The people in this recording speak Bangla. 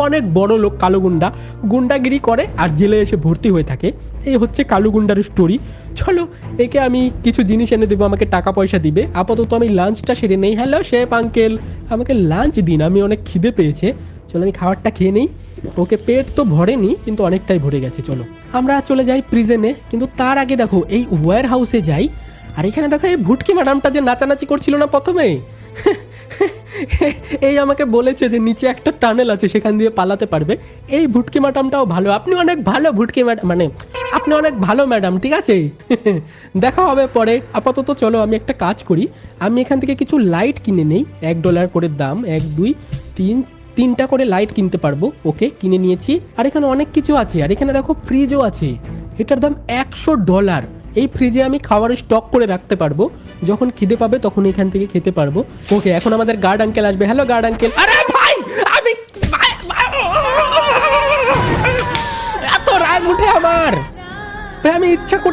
অনেক বড় লোক কালো গুন্ডা, গুন্ডাগিরি করে আর জেলে এসে ভর্তি হয়ে থাকে। এই হচ্ছে কালো গুন্ডার স্টোরি। চলো একে আমি কিছু জিনিস এনে দেবো, আমাকে টাকা পয়সা দিবে। আপাতত আমি লাঞ্চটা সেরে নেই। হ্যালো শেফ আঙ্কেল, আমাকে লাঞ্চ দিন, আমি অনেক খিদে পেয়েছে। চলো আমি খাবারটা খেয়ে নিই। ওকে পেট তো ভরেনি কিন্তু অনেকটাই ভরে গেছে। চলো আমরা চলে যাই প্রিজনে, কিন্তু তার আগে দেখো এই ওয়্যার হাউসে যাই। আর এখানে দেখো এই ভুটকি ম্যাডামটা যে নাচানাচি করছিল না প্রথমে, এই আমাকে বলেছে যে নিচে একটা টানেল আছে, সেখান দিয়ে পালাতে পারবে। এই ভুটকি ম্যাডামটাও ভালো, আপনি অনেক ভালো ভুটকি ম্যাডাম, মানে আপনি অনেক ভালো ম্যাডাম, ঠিক আছে? দেখা হবে পরে। আপাতত চলো আমি একটা কাজ করি, আমি এখান থেকে কিছু লাইট কিনে নেই। $1 করে দাম, 1 2 3 3টা করে লাইট কিনতে পারবো। ওকে কিনে নিয়েছি। আর এখানে অনেক কিছু আছে, আর এখানে দেখো ফ্রিজও আছে, এটার দাম $100। এই ফ্রিজে আমি খাবারের স্টক করে রাখতে পারবো, যখন খিদে পাবে তখন এখান থেকে খেতে পারবো। ওকে এখন আমাদের গার্ড আঙ্কেল আসবে। Hello guard uncle. আরে ভাই আমি এত রাগ উঠে আমার, ভাই আমি ইচ্ছা করে